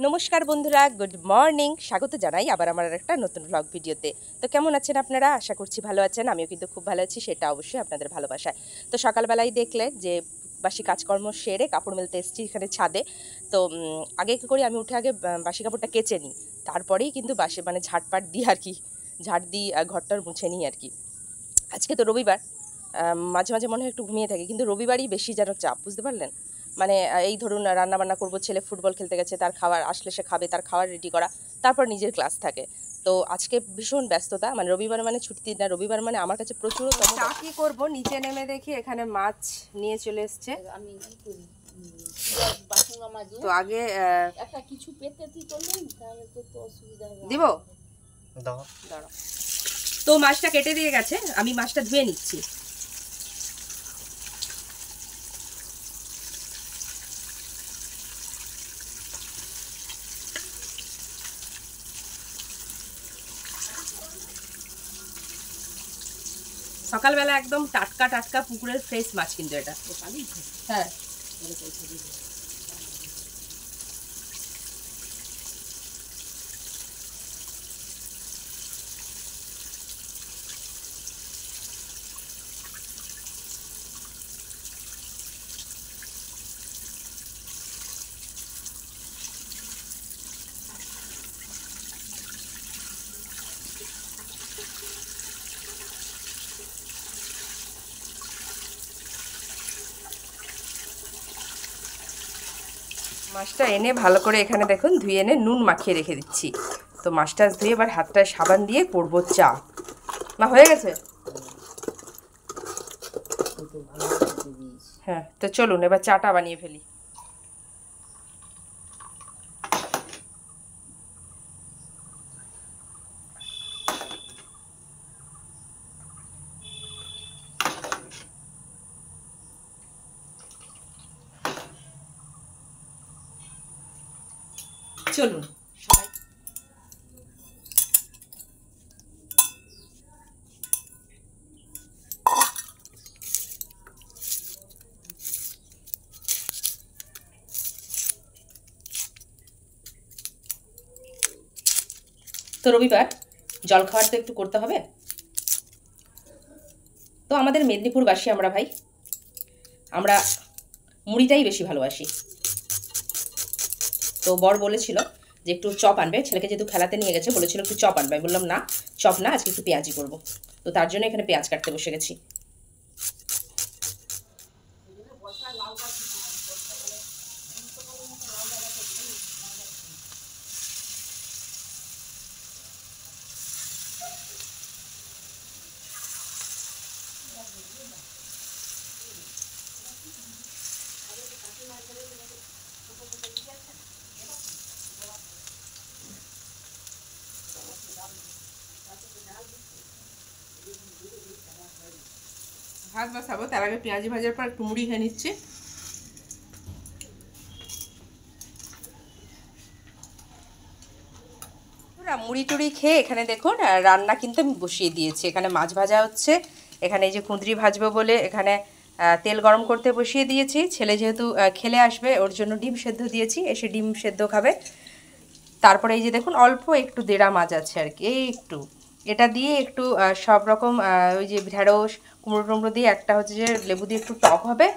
নমস্কার বন্ধুরা, good morning. স্বাগত জানাই আবার আমার একটা নতুন ব্লগ ভিডিওতে। তো কেমন আছেন আপনারা? আশা করছি ভালো আছেন। আমিও কিন্তু খুব ভালো আছি, সেটা অবশ্যই আপনাদের ভালোবাসায়। তো সকালবেলায় দেখলে যে বাসি কাজকর্ম সেরে কাপড় মেলতে এসেছি এখানে ছাদে। তো আগে কী করি, আমি উঠে আগে বাসি কাপড়টা কেচে নিই, তারপরেই কিন্তু বাসি মানে ঝাড়পাট দিই আর কি, ঝাড় দিই, ঘরটার মুছে নিই আর কি। আজকে তো রবিবার, মাঝে মাঝে মনে হয় একটু ঘুমিয়ে থাকি, কিন্তু রবিবারই বেশি যেন চাপ, বুঝতে পারলেন? মানে এই ধরুন রান্নাবান্না করবো, ছেলে ফুটবল খেলতে গেছে, তার খাবার আসলে সে খাবে, তার খাবার রেডি করা, তারপর নিজের ক্লাস থাকে। তো আজকে ভীষণ ব্যস্ততা, মানে রবিবার মানে ছুটির দিন না, রবিবার মানে আমার কাছে প্রচুর। চা কী করবো, নিচে নেমে দেখি এখানে মাছ নিয়ে চলে এসছে। আমি তো আগে একটা কিছু পেতে দিব, দাঁড়াও। তো মাছটা কেটে দিয়ে গেছে, আমি মাছটা ধুয়ে নিচ্ছি। সকালবেলা একদম টাটকা টাটকা পুকুরের ফ্রেশ মাছ, কিন্তু এটা হ্যাঁ। মাছটা এনে ভালো করে এখানে দেখুন ধুয়ে এনে নুন মাখিয়ে রেখে দিচ্ছি। তো মাছটা ধুয়ে এবার হাতটায় সাবান দিয়ে করবো চা। না হয়ে গেছে? হ্যাঁ, তো চলুন এবার চাটা বানিয়ে ফেলি। চলুন সবাই। তো রবিবার জলখাবার তো একটু করতে হবে। তো আমাদের মেদিনীপুরবাসী আমরা ভাই, আমরা মুড়িটাই বেশি ভালোবাসি। তো বর বলেছিল যে একটু চপ আনবে, ছেলেকে যেহেতু খেলাতে নিয়ে গেছে, বলেছিল একটু চপ আনবে। বললাম না, চপ না, আজকে একটু পেঁয়াজি করবো। তো তার জন্য এখানে পেঁয়াজ কাটতে বসে গেছি। ভাত বসাবো, তার আগে পেঁয়াজি ভাজার পর একটু মুড়ি খেয়ে নিচ্ছি। মুড়ি টুড়ি খেয়ে এখানে দেখুন রান্না কিন্তু আমি বসিয়ে দিয়েছি। এখানে মাছ ভাজা হচ্ছে, এখানে এই যে কুঁদরি ভাজবো বলে এখানে তেল গরম করতে বসিয়ে দিয়েছি। ছেলে যেহেতু খেলে আসবে, ওর জন্য ডিম সেদ্ধ দিয়েছি, এসে ডিম সেদ্ধ খাবে। তারপরে এই যে দেখুন অল্প একটু দেড়া মাছ আছে আর কি, এই একটু এটা দিয়ে একটু সব রকম ওই যে ঢেঁড়স কুমড়ো টুমড়ো দিয়ে একটা হচ্ছে যে লেবু দিয়ে একটু টক হবে।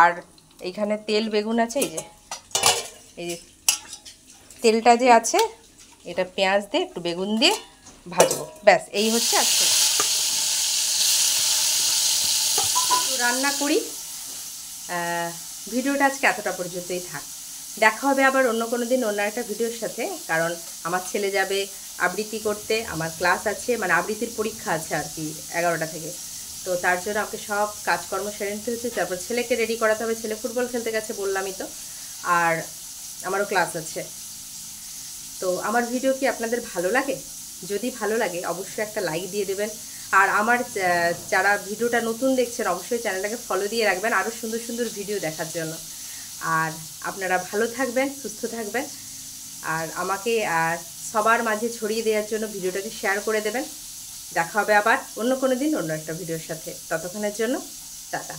আর এইখানে তেল বেগুন আছে, এই যে তেলটা যে আছে, এটা পেঁয়াজ দিয়ে একটু বেগুন দিয়ে ভাজবো, ব্যাস এই হচ্ছে আজকে রান্না করি। ভিডিওটা আজকে এতটা পর্যন্তই থাক, দেখা হবে আবার অন্য কোনো দিন অন্য একটা ভিডিওর সাথে। কারণ আমার ছেলে যাবে আবৃত্তি করতে, আমার ক্লাস আছে, মানে আবৃত্তির পরীক্ষা আছে আর কি 11টা থেকে। তো তার জন্য আমাকে সব কাজকর্ম সেরে নিতে হচ্ছে, তারপর ছেলেকে রেডি করাতে হবে, ছেলে ফুটবল খেলতে গেছে বললামই তো, আর আমারও ক্লাস আছে। তো আমার ভিডিও কি আপনাদের ভালো লাগে? যদি ভালো লাগে অবশ্যই একটা লাইক দিয়ে দেবেন। আর আমার যারা ভিডিওটা নতুন দেখছেন অবশ্যই চ্যানেলটাকে ফলো দিয়ে রাখবেন আরও সুন্দর সুন্দর ভিডিও দেখার জন্য। আর আপনারা ভালো থাকবেন, সুস্থ থাকবেন, আর আমাকে সবার মাঝে ছড়িয়ে দেওয়ার জন্য ভিডিওটাকে শেয়ার করে দেবেন। দেখা হবে আবার অন্য কোনো দিন অন্য একটা ভিডিওর সাথে। ততক্ষণের জন্য টাটা।